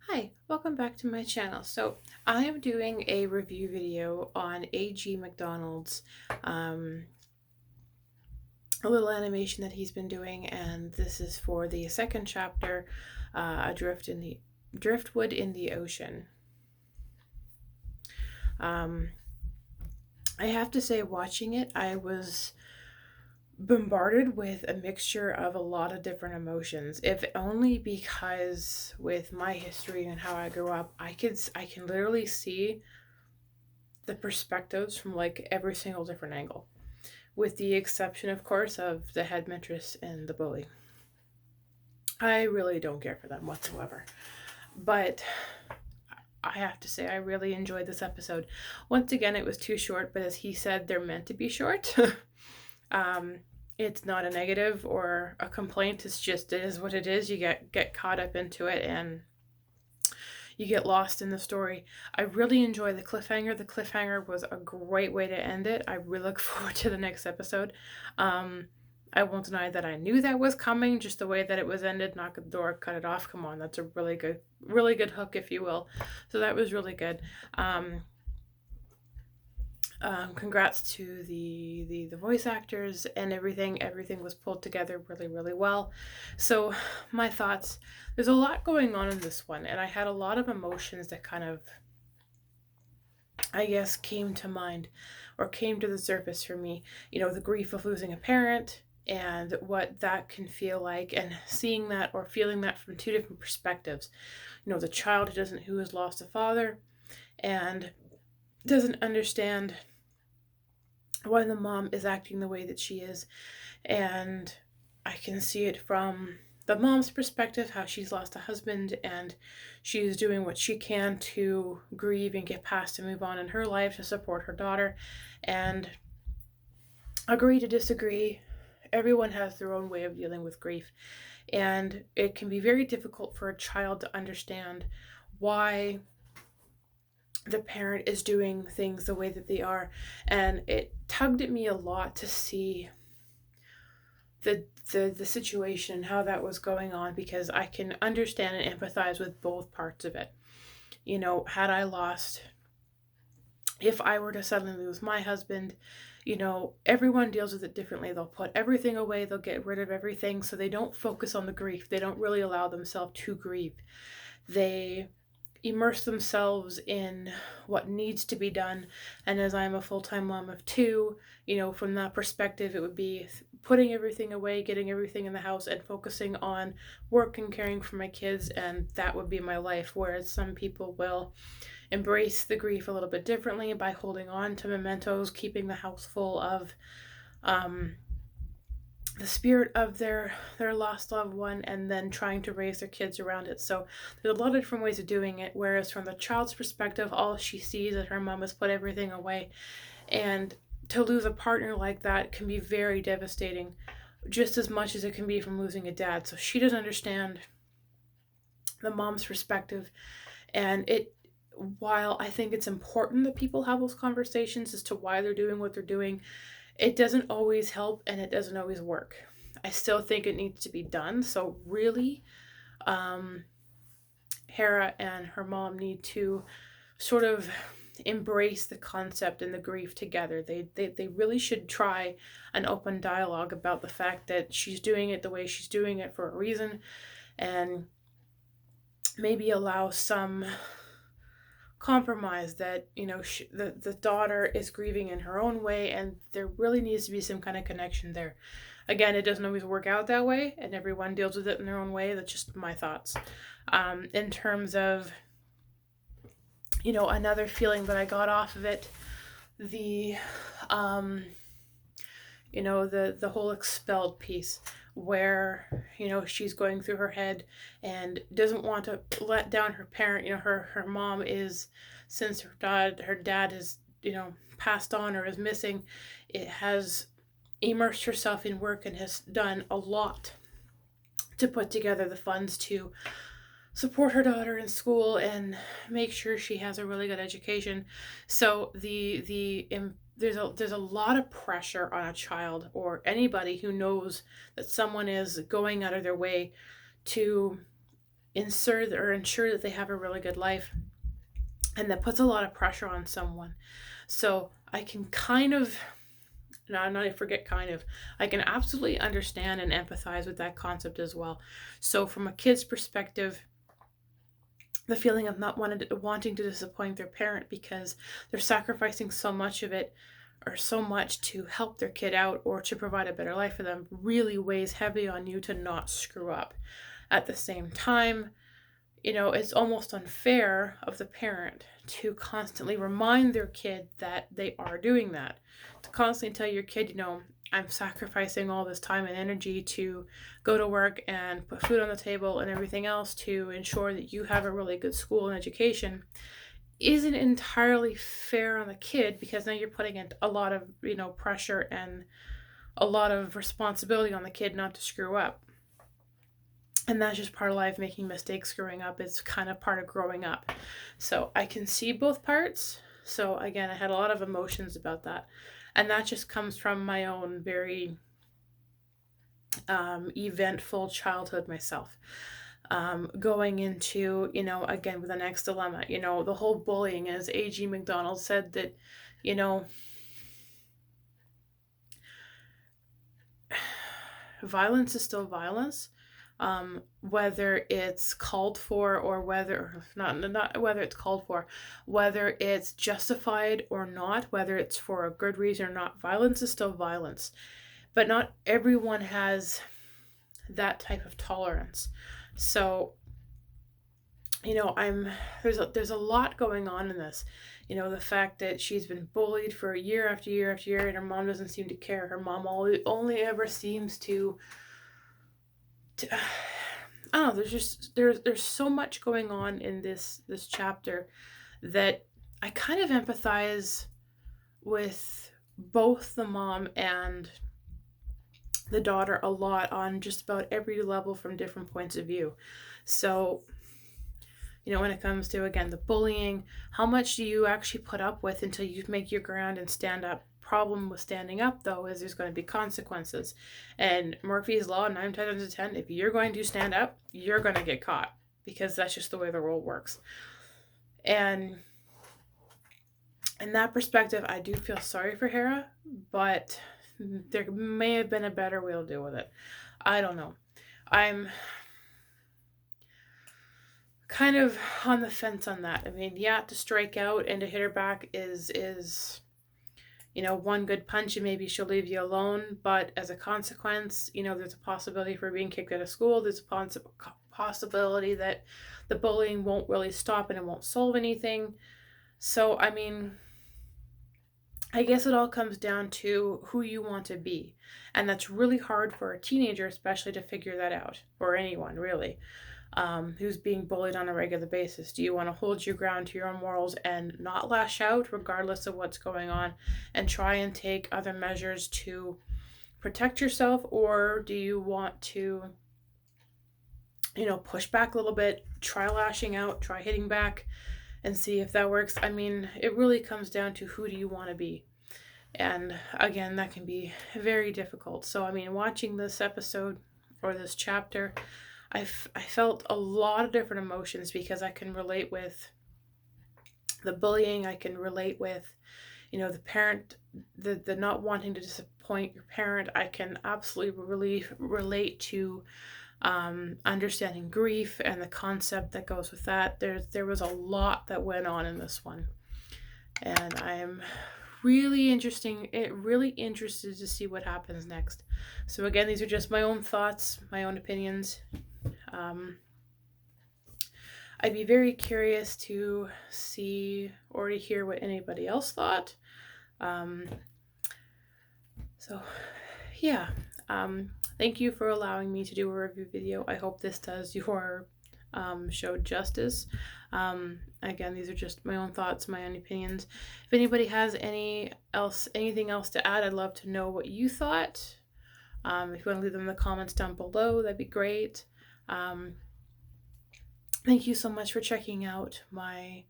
Hi, welcome back to my channel. So I am doing a review video on A.G.Macdonald's um, a little animation that he's been doing, and this is for the second chapter, Driftwood in the Ocean. Um, I have to say, watching it, I was bombarded with a mixture of a lot of different emotions, if only because with my history and how I grew up, I can literally see the perspectives from like every single different angle, with the exception, of course, of the headmistress and the bully. I really don't care for them whatsoever. But I have to say, I really enjoyed this episode. Once again, it was too short, but as he said, they're meant to be short. um, it's not a negative or a complaint. It's just it is what it is. You get caught up into it, and you get lost in the story. I really enjoy the cliffhanger. The cliffhanger was a great way to end it. I really look forward to the next episode. Um, I won't deny that I knew that was coming, just the way that it was ended. Knock at the door, cut it off. Come on, that's a really good hook, if you will. So that was really good. Um, Congrats to the voice actors and everything. Everything was pulled together really well. So my thoughts. There's a lot going on in this one, and I had a lot of emotions that kind of, I guess, came to mind or came to the surface for me. The grief of losing a parent and what that can feel like, and seeing that or feeling that from two different perspectives. The child who has lost a father and doesn't understand why the mom is acting the way that she is. And I can see it from the mom's perspective, how she's lost a husband and she's doing what she can to grieve and get past and move on in her life to support her daughter. And agree to disagree. Everyone has their own way of dealing with grief. And it can be very difficult for a child to understand why the parent is doing things the way that they are. And it tugged at me a lot to see the situation and how that was going on, because I can understand and empathize with both parts of it. Had I lost, if I were to suddenly lose my husband, everyone deals with it differently. They'll put everything away, they'll get rid of everything, so they don't focus on the grief. They don't really allow themselves to grieve. They immerse themselves in what needs to be done. And as I'm a full-time mom of two, from that perspective, it would be putting everything away, getting everything in the house, and focusing on work and caring for my kids, and that would be my life. Whereas some people will embrace the grief a little bit differently by holding on to mementos, keeping the house full of um, the spirit of their lost loved one, and then trying to raise their kids around it. So there's a lot of different ways of doing it, whereas from the child's perspective, all she sees is her mom has put everything away. And to lose a partner like that can be very devastating, just as much as it can be from losing a dad. So she doesn't understand the mom's perspective. And while I think it's important that people have those conversations as to why they're doing what they're doing, it doesn't always help and it doesn't always work. I still think it needs to be done. So really, Hera and her mom need to sort of embrace the concept and the grief together. They really should try an open dialogue about the fact that she's doing it the way she's doing it for a reason, and maybe allow some compromise that the daughter is grieving in her own way, and there really needs to be some kind of connection there. Again, it doesn't always work out that way, and everyone deals with it in their own way. That's just my thoughts. In terms of another feeling that I got off of it, the the whole expelled piece, where she's going through her head and doesn't want to let down her parent. Her mom is, since her dad is passed on or is missing, it has immersed herself in work and has done a lot to put together the funds to support her daughter in school and make sure she has a really good education. So there's a lot of pressure on a child or anybody who knows that someone is going out of their way to ensure that they have a really good life, and that puts a lot of pressure on someone. So I can kind of, no, not even forget kind of, I can absolutely understand and empathize with that concept as well. So from a kid's perspective, the feeling of not wanting to disappoint their parent because they're sacrificing so much of it or so much to help their kid out or to provide a better life for them really weighs heavy on you to not screw up. At the same time, it's almost unfair of the parent to constantly remind their kid that they are doing that. To constantly tell your kid, I'm sacrificing all this time and energy to go to work and put food on the table and everything else to ensure that you have a really good school and education, isn't entirely fair on the kid, because now you're putting a lot of, pressure and a lot of responsibility on the kid not to screw up. And that's just part of life, making mistakes, screwing up. It's kind of part of growing up. So I can see both parts. So again, I had a lot of emotions about that. And that just comes from my own very eventful childhood myself. Going into, again, with the next dilemma, the whole bullying, as A.G.Macdonald said, that, violence is still violence. Whether it's called for or whether not whether it's called for, whether it's justified or not, whether it's for a good reason or not, violence is still violence. But not everyone has that type of tolerance. So, there's a lot going on in this. The fact that she's been bullied for year after year after year, and her mom doesn't seem to care. Her mom only ever seems to I don't know. There's so much going on in this chapter that I kind of empathize with both the mom and the daughter a lot on just about every level from different points of view. So, when it comes to, again, the bullying, how much do you actually put up with until you make your ground and stand up? Problem with standing up, though, is there's going to be consequences. And Murphy's Law, 9 times out of 10, if you're going to stand up, you're going to get caught, because that's just the way the world works. And in that perspective, I do feel sorry for Hera, but there may have been a better way to deal with it. I don't know. I'm kind of on the fence on that. I mean, yeah, to strike out and to hit her back is one good punch and maybe she'll leave you alone. But as a consequence, there's a possibility for being kicked out of school. There's a possibility that the bullying won't really stop and it won't solve anything. So, I mean, I guess it all comes down to who you want to be. And that's really hard for a teenager, especially, to figure that out, or anyone, really. Who's being bullied on a regular basis. Do you want to hold your ground to your own morals and not lash out regardless of what's going on and try and take other measures to protect yourself? Or do you want to, push back a little bit, try lashing out, try hitting back and see if that works? I mean, it really comes down to who do you want to be. And again, that can be very difficult. So, I mean, watching this episode or this chapter, I felt a lot of different emotions, because I can relate with the bullying. I can relate with, the parent, the not wanting to disappoint your parent. I can absolutely really relate to understanding grief and the concept that goes with that. There was a lot that went on in this one. And I am really interested to see what happens next. So again, these are just my own thoughts, my own opinions. I'd be very curious to see or to hear what anybody else thought. So yeah, thank you for allowing me to do a review video. I hope this does your show justice. Again, these are just my own thoughts, my own opinions. If anybody has anything else to add, I'd love to know what you thought. If you want to leave them in the comments down below, that'd be great. Thank you so much for checking out my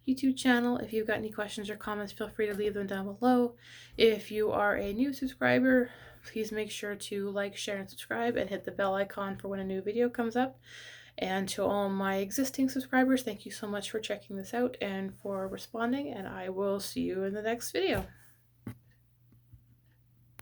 YouTube channel. If you've got any questions or comments, feel free to leave them down below. If you are a new subscriber, please make sure to like, share, and subscribe, and hit the bell icon for when a new video comes up. And to all my existing subscribers, thank you so much for checking this out and for responding, and I will see you in the next video.